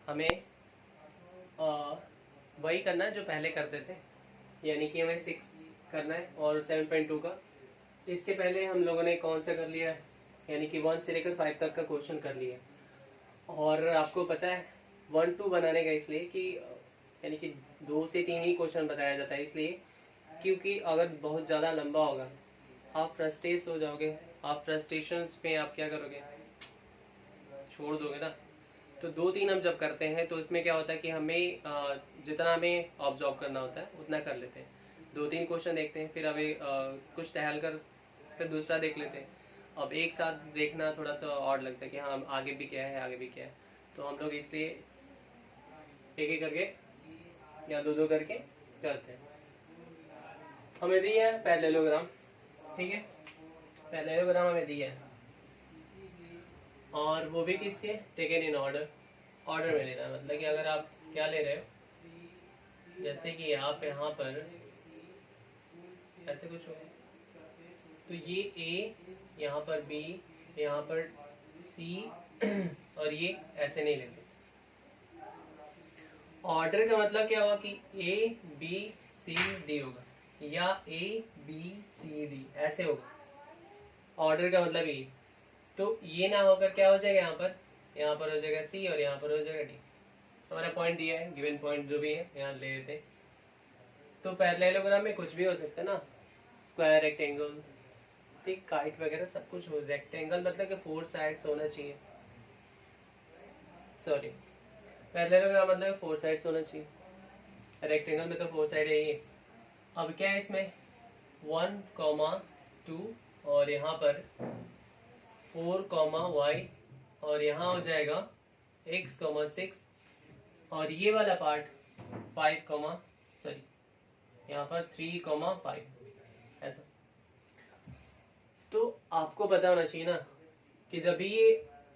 हमें वही करना है जो पहले करते थे, यानी कि हमें 6 करना है और 7.2 का। इसके पहले हम लोगों ने कौन सा कर लिया है, यानी कि 1 से लेकर 5 तक का क्वेश्चन कर लिया। और आपको पता है 1-2 बनाने का इसलिए कि यानी कि 2 से 3 ही क्वेश्चन बताया जाता है, इसलिए क्योंकि अगर बहुत ज़्यादा लंबा होगा आप फ्रस्ट्रेट हो जाओगे, आप फ्रस्ट्रेशन में आप क्या करोगे, छोड़ दोगे ना। तो 2-3 हम जब करते हैं तो इसमें क्या होता है कि हमें जितना हमें ऑब्जॉर्व करना होता है उतना कर लेते हैं। 2-3 क्वेश्चन देखते हैं, फिर हमें कुछ टहल कर फिर दूसरा देख लेते हैं। अब एक साथ देखना थोड़ा सा ऑड लगता है कि हाँ आगे भी क्या है, आगे भी क्या है। तो हम लोग इसलिए एक एक करके या दो दो करके करते हैं। हमें दिया है पैरेललोग्राम, ठीक है, पैरेललोग्राम हमें दिया है और वो भी किसके, टेकन इन ऑर्डर, ऑर्डर में लेना है। मतलब कि अगर आप क्या ले रहे हो, जैसे कि आप यहाँ पर ऐसे कुछ हो तो ये ए, यहाँ पर बी, यहाँ पर सी और ये ऐसे नहीं ले सकते। ऑर्डर का मतलब क्या हुआ कि ए बी सी डी होगा, या ए बी सी डी ऐसे होगा। ऑर्डर का मतलब ये, तो ये ना होकर क्या हो जाएगा, यहाँ पर हो जाएगा सी और यहाँ पर हो जाएगा डी। हमारा पॉइंट दिया है, गिवन पॉइंट जो भी है यहाँ ले लेते हैं। तो पैरेललोग्राम में कुछ भी हो सकता है ना, स्क्वायर, रेक्टेंगल, ठीक, काइट वगैरह सब कुछ हो। रेक्टेंगल मतलब कि 4 साइड्स होना चाहिए, सॉरी पैरेललोग्राम मतलब 4 साइड्स होना चाहिए, रेक्टेंगल में तो 4 साइड है ही। अब क्या है इसमें 1, 2 और यहाँ पर 4, y और यहाँ हो जाएगा x, 6 और ये वाला पार्ट 5, सॉरी यहाँ पर 3, 5 ऐसा। तो आपको पता होना चाहिए ना कि जब भी ये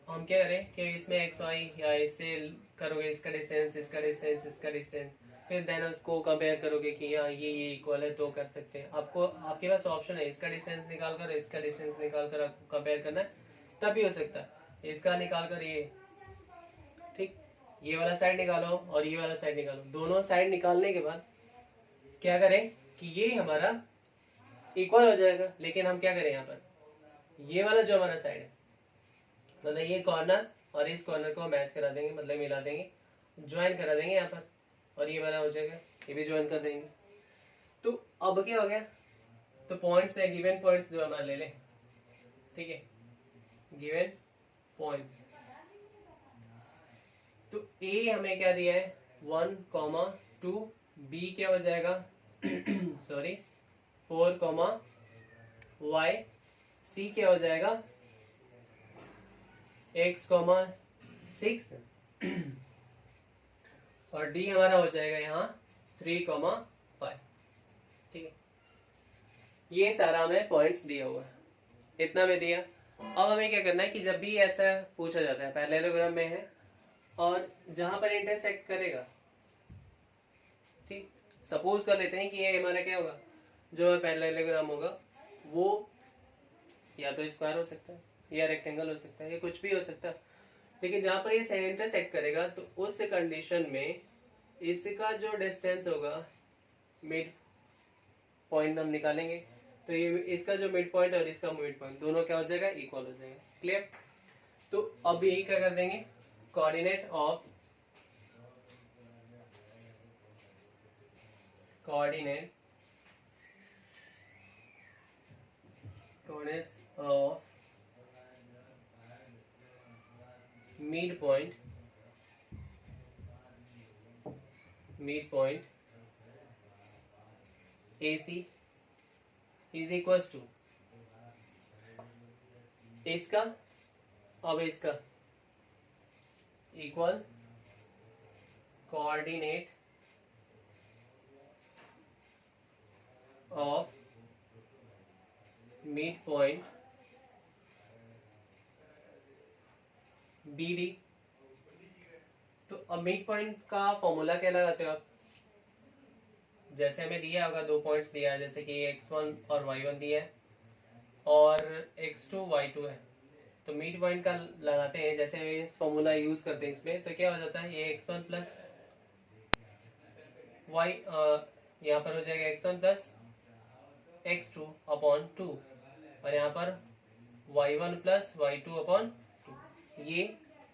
हम क्या करें कि इसमें एक्स वाई या इससे करोगे, इसका डिस्टेंस, इसका डिस्टेंस, इसका डिस्टेंस, फिर देन उसको कंपेयर करोगे कि हाँ ये इक्वल है तो कर सकते हैं। आपको आपके पास ऑप्शन है, इसका डिस्टेंस निकाल कर इसका डिस्टेंस निकाल कर आपको कंपेयर करना है, तब भी हो सकता है। इसका निकाल कर ये, ठीक, ये वाला साइड निकालो और ये वाला साइड निकालो। दोनों साइड निकालने के बाद क्या करें कि ये हमारा इक्वल हो जाएगा। लेकिन हम क्या करें, यहाँ पर ये वाला जो हमारा साइड है, मतलब ये कॉर्नर और इस कॉर्नर को मैच करा देंगे, मतलब मिला देंगे, ज्वाइन करा देंगे यहाँ पर, और ये वाला हो जाएगा, ये भी ज्वाइन कर देंगे। तो अब क्या हो गया, तो पॉइंट्स है, गिवन पॉइंट्स जो हमारे ले लें, ठीक है, गिवन पॉइंट्स। तो ए हमें क्या दिया है 1, 2, बी क्या हो जाएगा सॉरी 4, y, सी क्या हो जाएगा x, 6 और डी हमारा हो जाएगा यहाँ 3, 5, ठीक है। ये सारा हमें पॉइंट्स दिया हुआ है, इतना में दिया। अब हमें क्या करना है कि जब भी ऐसा पूछा जाता है, पैरेललोग्राम में है और जहां पर इंटरसेक्ट करेगा, ठीक, सपोज कर लेते हैं कि ये हमारा क्या होगा, जो पैरेललोग्राम होगा वो या तो स्क्वायर हो सकता है या रेक्टेंगल हो सकता है या कुछ भी हो सकता है। लेकिन जहां पर ये इंटरसेक्ट करेगा तो उस कंडीशन में इसका जो डिस्टेंस होगा, मिड पॉइंट हम निकालेंगे, तो ये इसका जो मिड पॉइंट और इसका मिड पॉइंट दोनों क्या हो जाएगा, इक्वल हो जाएगा। क्लियर। तो अब यही क्या कर देंगे, coordinate of coordinates of mid point AC is equal to इसका, अब इसका equal coordinate of mid point BD। तो अब मिड पॉइंट का फॉर्मूला क्या लगाते हो आप, जैसे हमें दिया होगा 2 पॉइंट्स दिया है, जैसे कि x1 और y1 दिया है और x2 y2 है, तो मिड पॉइंट का लगाते हैं, जैसे फॉर्मूला यूज करते हैं इसमें, तो क्या हो जाता है, ये x1 प्लस वाई, यहाँ पर हो जाएगा x1 प्लस x2 अपॉन 2, और यहाँ पर y1 प्लस y2 अपॉन 2, ये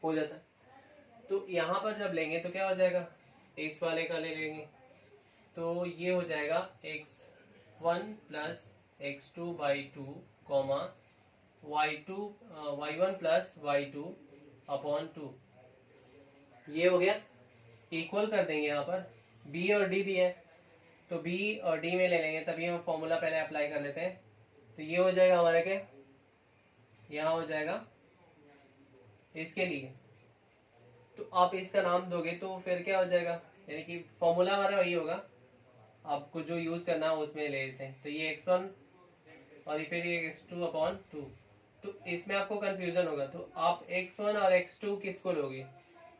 हो जाता है। तो यहाँ पर जब लेंगे तो क्या हो जाएगा, इस वाले का ले लेंगे तो ये हो जाएगा x1 plus x2 by 2 comma y1 plus y2 upon 2, ये हो गया। इक्वल कर देंगे, यहाँ पर b और d दिया है तो b और d में ले लेंगे, तभी हम फॉर्मूला पहले अप्लाई कर लेते हैं। तो ये हो जाएगा हमारे क्या, यहाँ हो जाएगा इसके लिए, तो आप इसका नाम दोगे तो फिर क्या हो जाएगा, यानी कि फॉर्मूला हमारा वही होगा, आपको जो यूज करना है उसमें ले लेते हैं। तो ये x1 और फिर ये x2 अपॉन 2, तो इसमें आपको कंफ्यूजन होगा, तो आप x1 और x2 किसको लोगे,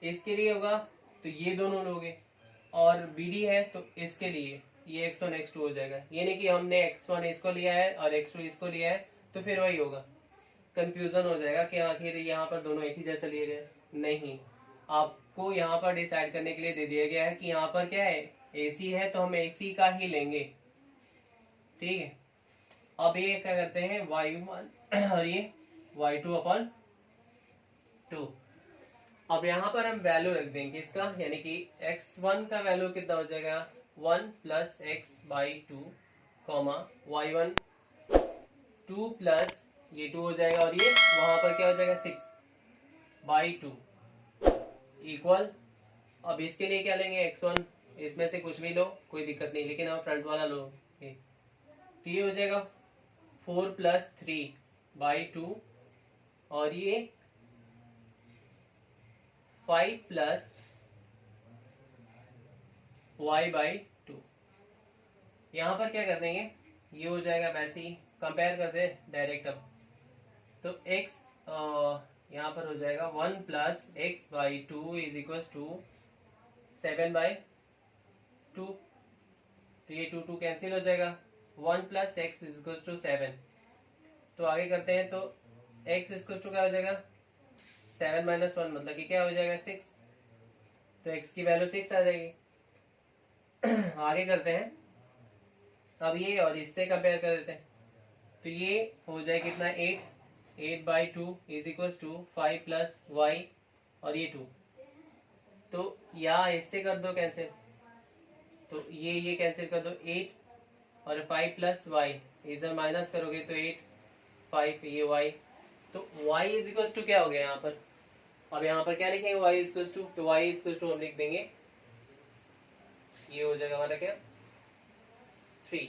इसके लिए होगा तो ये दोनों लोगे, और bd है तो इसके लिए ये x1 x2 हो जाएगा। ये नहीं कि हमने x1 इसको लिया है और x2 इसको लिया है, तो फिर वही होगा, कंफ्यूजन हो जाएगा कि आखिर यहाँ पर दोनों एक ही जैसे लिए गए। नहीं, आपको यहाँ पर डिसाइड करने के लिए दे दिया गया है कि यहाँ पर क्या है, AC है तो हम AC का ही लेंगे, ठीक है। अब ये क्या करते हैं, y1 और ये y2 अपॉन 2। अब यहाँ पर हम वैल्यू रख देंगे इसका, यानी कि x1 का वैल्यू कितना हो जाएगा, 1 plus X by 2 comma y1 2 plus ये 2 हो जाएगा, और ये वहां पर क्या हो जाएगा 6 बाई 2 इक्वल। अब इसके लिए क्या लेंगे, x1 इसमें से कुछ भी लो कोई दिक्कत नहीं, लेकिन हम फ्रंट वाला लो, तो ये हो जाएगा 4 प्लस 3 बाई 2, और ये 5 प्लस y बाई 2। यहाँ पर क्या कर देंगे, ये हो जाएगा, वैसे ही कंपेयर कर दे डायरेक्ट। अब तो x यहाँ पर हो जाएगा 1 plus X by 2 is equal to 7 by 2, तो ये 2 कैंसिल हो जाएगा, 1 plus X is equal to 7। तो आगे करते हैं, तो x इज इक्वल टू क्या हो जाएगा, 7 माइनस 1 मतलब कि क्या हो जाएगा 6, तो x की वैल्यू 6 आ जाएगी। आगे करते हैं, अब ये और इससे कंपेयर कर देते हैं, तो ये हो जाए कितना 8 by 2 is equal to 5 plus Y और ये 2, तो यहाँ इससे कर दो कैंसिल, तो ये कैंसिल कर दो, 8 और 5 प्लस वाई, इधर माइनस करोगे तो 8 5 ये y, तो y इज इक्वल टू क्या हो गया यहाँ पर, अब यहाँ पर क्या लिखेंगे y इज इक्वल टू, तो y इज इक्वल टू हम लिख देंगे, ये हो जाएगा हमारा क्या 3।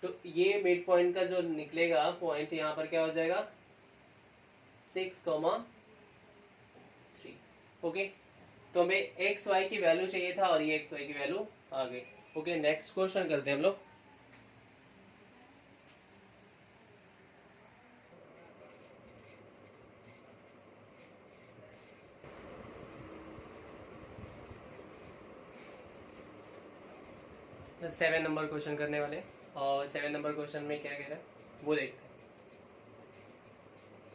तो ये मिड पॉइंट का जो निकलेगा पॉइंट, यहाँ पर क्या हो जाएगा 6, 3। ओके, तो हमें एक्स वाई की वैल्यू चाहिए था और ये एक्स वाई की वैल्यू आ गई। ओके, नेक्स्ट क्वेश्चन करते हैं हम लोग। सेवन नंबर क्वेश्चन करने वाले, और 7 नंबर क्वेश्चन में क्या कह रहा है वो देखते हैं।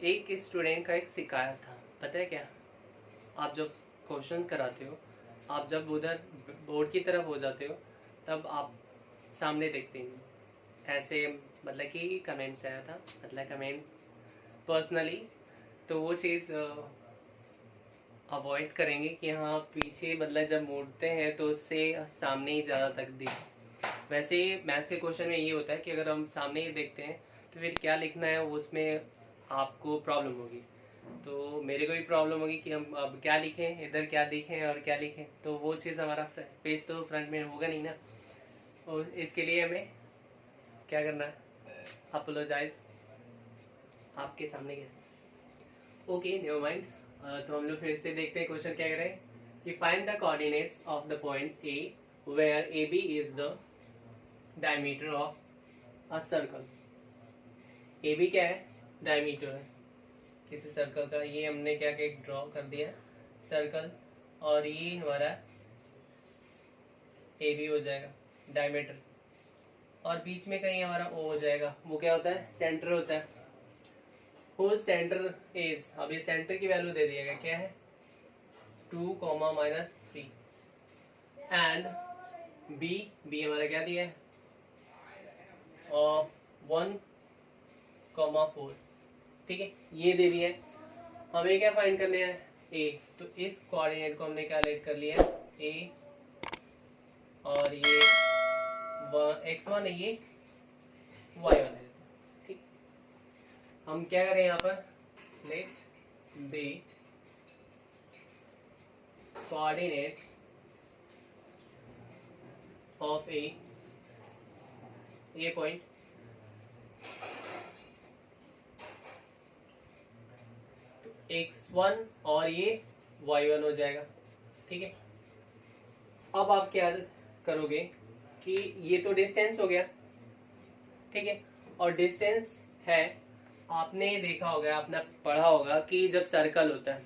एक स्टूडेंट का एक शिकायत था, पता है क्या, आप जब क्वेश्चन कराते हो, आप जब उधर बोर्ड की तरफ हो जाते हो, तब आप सामने देखते हैं, ऐसे मतलब कि कमेंट्स आया था, मतलब कमेंट्स पर्सनली, तो वो चीज़ अवॉइड करेंगे कि हाँ पीछे मतलब जब मोड़ते हैं तो उससे सामने ही ज़्यादा तक दिखे। वैसे ही मैथ्स के क्वेश्चन में ये होता है कि अगर हम सामने ही देखते हैं तो फिर क्या लिखना है उसमें आपको प्रॉब्लम होगी, तो मेरे को भी प्रॉब्लम होगी कि हम अब क्या लिखें, इधर क्या लिखें और क्या लिखें, तो वो चीज़ हमारा पेज तो फ्रंट में होगा नहीं ना, और इसके लिए हमें क्या करना है, अपोलोजाइज आपके सामने क्या। Okay, never mind. तो हम लोग फिर से देखते हैं क्वेश्चन क्या कह रहे हैं कि find the coordinates of the points A where A B is the diameter of a circle. A B क्या है, डायमीटर है किसी सर्कल का, ये हमने क्या क्या ड्रॉ कर दिया सर्कल, और ये हमारा ए बी हो जाएगा डायमीटर, और बीच में कहीं हमारा ओ हो जाएगा, वो क्या होता है सेंटर होता है। whose center is, अब ये सेंटर की वैल्यू दे दिया गया क्या है 2, -3 एंड बी हमारा क्या दिया है 1,4 ठीक है, ये दे दिया है। हमें क्या फाइंड करने हैं ए, तो इस कोऑर्डिनेट को हमने क्या लेट कर लिया ए और ये x1 है ये y1 है, ठीक। हम क्या करें यहाँ पर let the coordinate of A point तो x1 और ये y1 हो जाएगा, ठीक है। अब आप क्या करोगे कि ये तो डिस्टेंस हो गया, ठीक है, और डिस्टेंस है, आपने देखा होगा, आपने पढ़ा होगा कि जब सर्कल होता है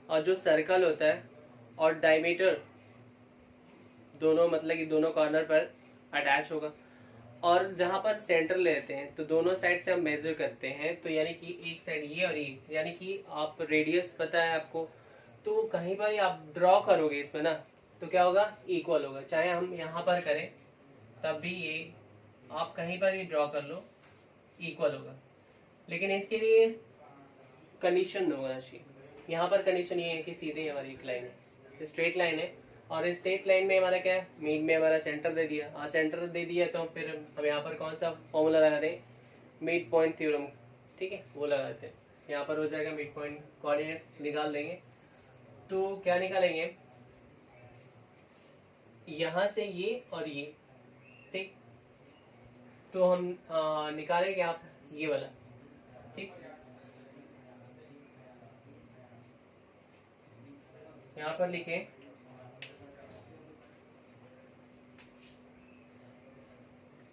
और जो सर्कल होता है और डायमीटर दोनों मतलब कि दोनों कॉर्नर पर अटैच होगा और जहां पर सेंटर लेते हैं तो दोनों साइड से हम मेजर करते हैं, तो यानी कि एक साइड ये और ये, यानी कि आप रेडियस पता है आपको, तो कहीं पर आप ड्रॉ करोगे इसमें ना तो क्या होगा इक्वल होगा, चाहे हम यहाँ पर करें तब भी ये आप कहीं पर भी ड्रॉ कर लो इक्वल होगा। लेकिन इसके लिए कंडीशन होगा चाहिए, यहाँ पर कंडीशन ये है कि सीधे हमारी एक लाइन है, स्ट्रेट लाइन है, और स्ट्रेट लाइन में हमारा क्या है मीन में हमारा सेंटर दे दिया, और सेंटर दे दिया तो फिर हम यहाँ पर कौन सा फॉर्मूला लगा दें मिड पॉइंट थ्योरम, ठीक है, वो लगाते हैं। यहाँ पर हो जाएगा मिड पॉइंट कोऑर्डिनेट्स निकाल लेंगे, तो क्या निकालेंगे यहाँ से ये और ये, ठीक, तो हम निकालेंगे आप ये वाला, ठीक, यहाँ पर लिखें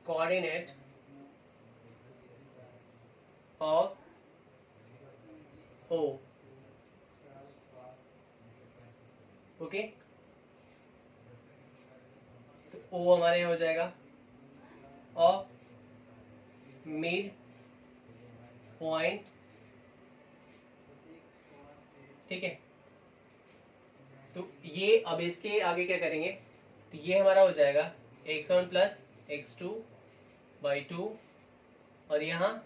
कोऑर्डिनेट ऑफ ओ, ओके, तो ओ हमारे हो जाएगा ऑफ मिड पॉइंट, ठीक है। तो ये अब इसके आगे क्या करेंगे, तो ये हमारा हो जाएगा x1 प्लस x2/2 और यहाँ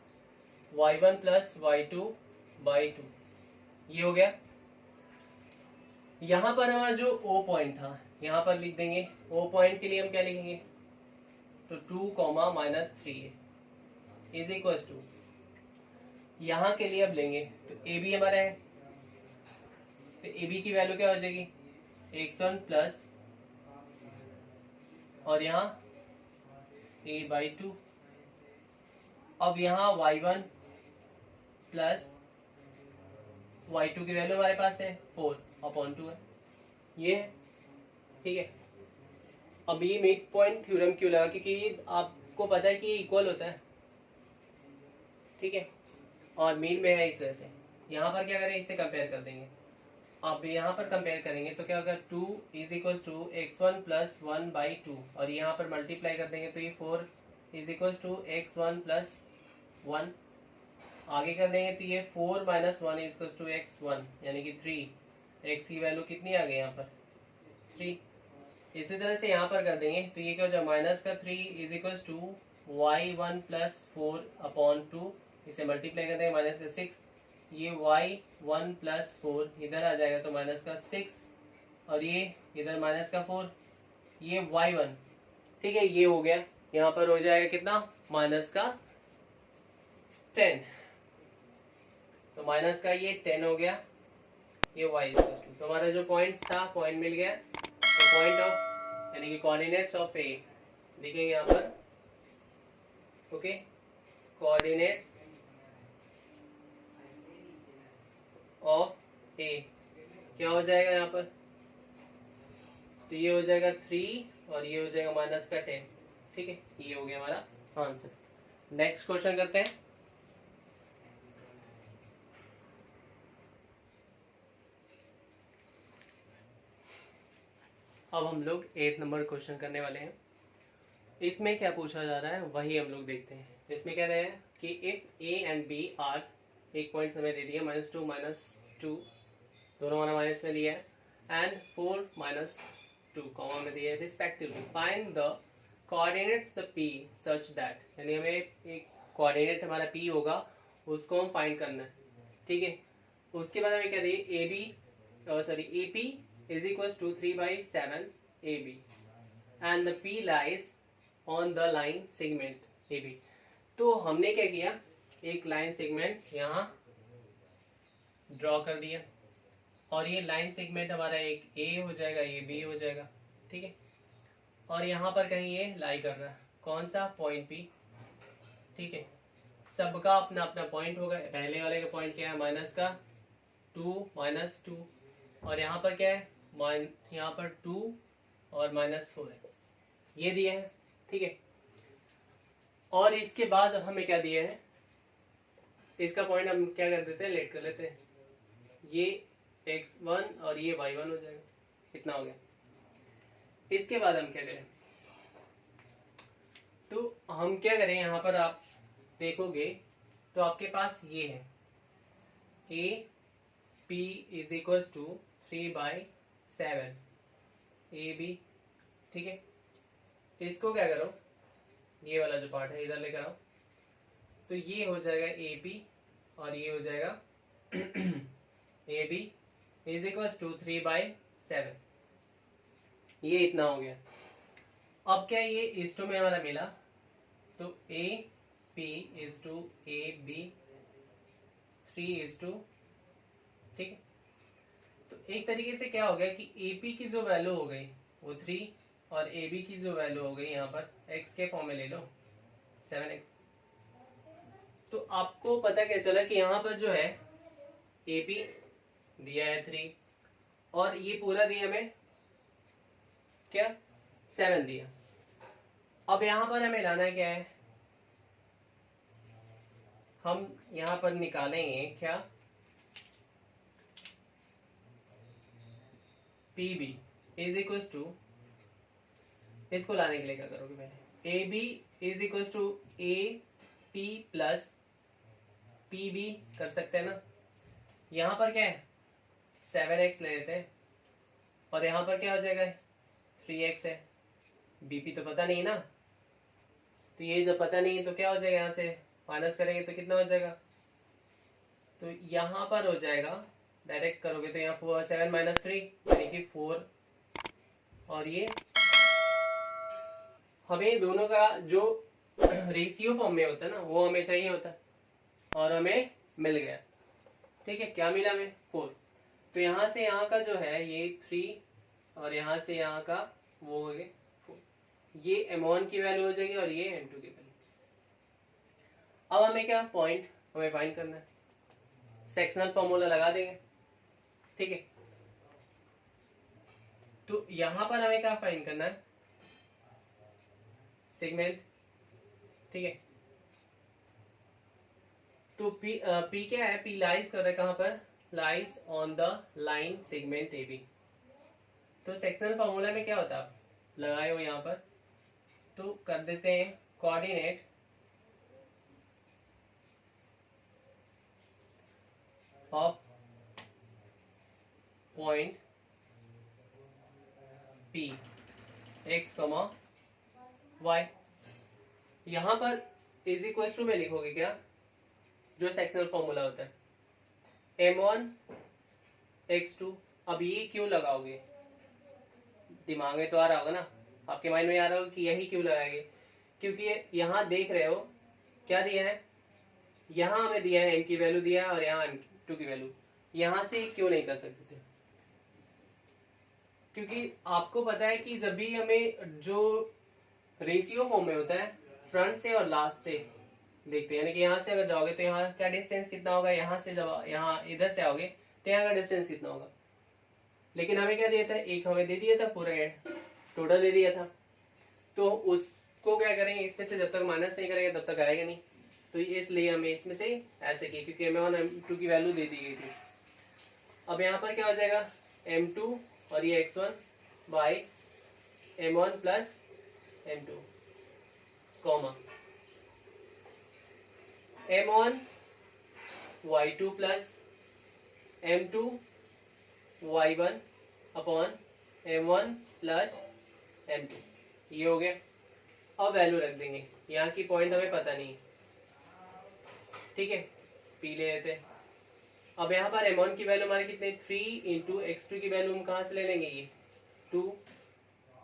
y1 प्लस y2/2, ये हो गया। यहाँ पर हमारा जो O पॉइंट था यहाँ पर लिख देंगे, O पॉइंट के लिए हम क्या लिखेंगे तो 2, -3 इज इक्वल टू, यहाँ के लिए अब लेंगे तो AB हमारा है, तो AB की वैल्यू क्या हो जाएगी x1 प्लस और यहाँ a/2, अब यहाँ y1 प्लस y2 की वैल्यू हमारे पास है 4/2 है, ये है, ठीक है। अब ये मिड पॉइंट थ्योरम क्यों लगा, क्योंकि आपको पता है कि ये इक्वल होता है, ठीक है, और मीन में है, इस वजह से यहाँ पर क्या करें इससे कंपेयर कर देंगे। अब यहाँ पर कंपेयर करेंगे तो क्या होगा 2 is equal to x1 plus 1/2 और यहाँ पर मल्टीप्लाई कर देंगे तो ये 4 is equal to x1 plus 1, आगे कर देंगे तो ये 4 - 1 इज इक्वल टू x1 यानी कि 3, x की वैल्यू कितनी आ गई यहाँ पर 3। इसी तरह से यहाँ पर कर देंगे तो ये क्या हो जाए -3 is equal to y1 plus 4/2, इसे मल्टीप्लाई कर देंगे -6, ये y1 प्लस 4 इधर आ जाएगा तो -6 और ये इधर -4, ये y1, ठीक है, ये हो गया। यहाँ पर हो जाएगा कितना -10, तो माइनस का ये 10 हो गया, ये y इक्वल टू, तो हमारा जो पॉइंट था पॉइंट मिल गया, तो पॉइंट ऑफ यानी कि कोऑर्डिनेट्स ऑफ ए लिखेंगे यहाँ पर, ओके, कोऑर्डिनेट्स ऑफ ए क्या हो जाएगा यहाँ पर, तो ये हो जाएगा 3 और ये हो जाएगा -10, ठीक है, ये हो गया हमारा आंसर। नेक्स्ट क्वेश्चन करते हैं। अब हम लोग 8 नंबर क्वेश्चन करने वाले हैं। इसमें क्या पूछा जा रहा है वही हम लोग देखते हैं। इसमें कह रहे हैं कि if A and B are एक पॉइंट हमें दे दिया, -2 -2 दोनों वाला माइनस में दिया है, एंड 4 -2 कॉमा में दिया है respectively. Find the coordinates the P such that, यानी हमें एक कोऑर्डिनेट हमारा पी होगा उसको हम फाइंड करना है, ठीक है। उसके बाद हमें क्या दिए, A P is equal to 3/7 A B and the P lies on the line segment A B. तो हमने क्या किया, एक लाइन सेगमेंट यहाँ ड्रॉ कर दिया, और ये लाइन सेगमेंट हमारा एक ए हो जाएगा, ये बी हो जाएगा, ठीक है। और यहाँ पर कहीं ये लाई कर रहा है, कौन सा, पॉइंट पी, ठीक है। सबका अपना अपना पॉइंट होगा। पहले वाले का पॉइंट क्या है, माइनस का 2 -2, और यहाँ पर क्या है, यहाँ पर 2 और -4 है, ये दिया है, ठीक है। और इसके बाद हमें क्या दिया है, इसका पॉइंट हम क्या कर देते हैं, लेट कर लेते हैं, ये x1 और ये y1 हो जाएगा, इतना हो गया। इसके बाद हम क्या करें, तो हम क्या करें, यहाँ पर आप देखोगे तो आपके पास ये है A P is equal to 3/7 A B, ठीक है। इसको क्या करो, ये वाला जो पार्ट है इधर लेकर आओ, तो ये हो जाएगा ए पी और ये हो जाएगा A B is equal to 3/7, ये इतना हो गया। अब क्या ये इस टू में हमारा मिला, तो A P is to A B 3:2, ठीक है। तो एक तरीके से क्या हो गया कि ए पी की जो वैल्यू हो गई वो 3 और ए बी की जो वैल्यू हो गई यहाँ पर x के फॉर्म में ले लो 7x। तो आपको पता क्या चला कि यहाँ पर जो है ए पी दिया है 3 और ये पूरा दिया हमें क्या 7 दिया। अब यहाँ पर हमें लाना क्या है, हम यहाँ पर निकालेंगे क्या, P B is equal to, इसको लाने के लिए क्या करोगे पहले, A B is equal to A P plus P B कर सकते हैं ना। यहाँ पर क्या है 7x ले लेते हैं और यहाँ पर क्या हो जाएगा 3x है, बीपी तो पता नहीं ना, तो ये जब पता नहीं है तो क्या हो जाएगा, यहाँ से माइनस करेंगे तो कितना हो जाएगा, तो यहाँ पर हो जाएगा, डायरेक्ट करोगे तो यहाँ 7 - 3 यानी कि 4, और ये हमें दोनों का जो रेशियो फॉर्म में होता है ना वो हमें चाहिए होता है और हमें मिल गया, ठीक है। क्या मिला हमें 4, तो यहाँ से यहाँ का जो है ये 3 और यहाँ से यहाँ का वो हो गया 4, ये m1 की वैल्यू हो जाएगी और ये m2 की वैल्यू। अब हमें क्या पॉइंट हमें फाइंड करना है, सेक्शनल फॉर्मूला लगा देंगे, ठीक है। तो यहाँ पर हमें क्या फाइंड करना है, सेगमेंट, ठीक है। तो P क्या है, P लाइज कर रहा है कहाँ पर, lies on the line segment A B. तो सेक्शनल फॉर्मूला में क्या होता है, आप लगाए हो यहाँ पर, तो कर देते हैं coordinate of point P x, y। यहाँ पर इज इक्वल टू में लिखोगे क्या, जो सेक्शनल फॉर्मूला होता है m1 x2। अब ये क्यों लगाओगे, दिमाग में तो आ रहा होगा ना, आपके माइंड में आ रहा होगा कि यही क्यों लगाएंगे, क्योंकि यहाँ देख रहे हो क्या दिया है, यहाँ हमें दिया है m की वैल्यू दिया है और यहाँ m2 की वैल्यू, यहाँ से क्यों नहीं कर सकते थे, क्योंकि आपको पता है कि जब भी हमें जो रेशियो फॉर्म में होता है फ्रंट से और लास्ट से देखते हैं, यानी कि यहाँ से अगर जाओगे तो यहाँ का डिस्टेंस कितना होगा, यहाँ से जब यहाँ इधर से आओगे तो यहाँ का डिस्टेंस कितना होगा। लेकिन हमें क्या दिया था, एक हमें दे दिया था, पूरा टोटल दे दिया था, तो उसको क्या करेंगे, इसमें से जब तक माइनस नहीं करेंगे तब तक आएगा नहीं, तो इसलिए हमें इसमें से ऐसे किया क्योंकि m1 m2 की वैल्यू दे दी गई थी। अब यहाँ पर क्या हो जाएगा m2 और ये x1 by m1 plus m2 comma m1 y2 plus m2 y1 upon m1 plus m2, ये हो गया। अब वैल्यू रख देंगे, यहाँ की पॉइंट हमें पता नहीं, ठीक है, पी ले लेते हैं। अब यहाँ पर m1 की वैल्यू हमारी कितनी, 3 इंटू x2 की वैल्यू हम कहाँ से ले लेंगे, ये 2,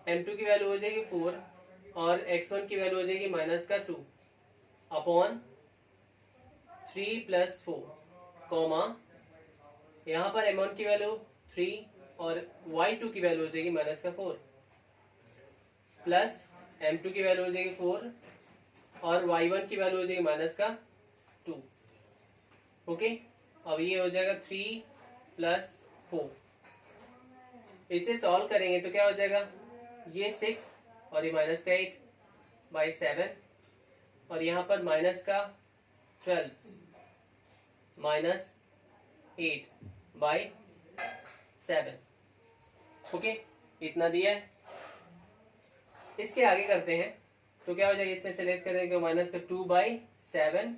m2 की वैल्यू हो जाएगी 4 और x1 की वैल्यू हो जाएगी -2 अपॉन 3 प्लस 4 कॉमा, यहाँ पर m1 की वैल्यू 3 और y2 की वैल्यू हो जाएगी -4 प्लस m2 की वैल्यू हो जाएगी 4 और y1 की वैल्यू हो जाएगी -2। ओके, अब ये हो जाएगा 3 प्लस 4, इसे सॉल्व करेंगे तो क्या हो जाएगा, ये 6 और ये -8/7 और यहाँ पर -12 -8/7। ओके, इतना दिया है। इसके आगे करते हैं तो क्या हो जाएगा, इसमें से लेस करेंगे -2/7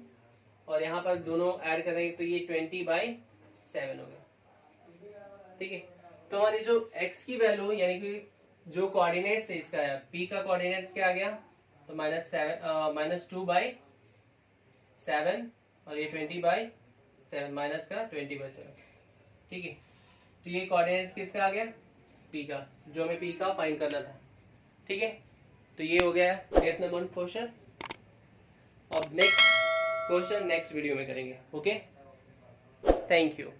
और यहाँ पर दोनों ऐड करेंगे तो ये 20/7 हो गया, ठीक है। तो हमारी जो x की वैल्यू यानी कि जो कोऑर्डिनेट्स है इसका है, p का कोऑर्डिनेट्स क्या आ गया, तो -2/7 और ये 20/7 -20/7, ठीक है। तो ये कोऑर्डिनेट्स किसका आ गया, p का, जो हमें p का फाइंड करना था, ठीक है। तो ये हो गया 8th नंबर क्वेश्चन। अब नेक्स्ट क्वेश्चन नेक्स्ट वीडियो में करेंगे। Okay, thank you.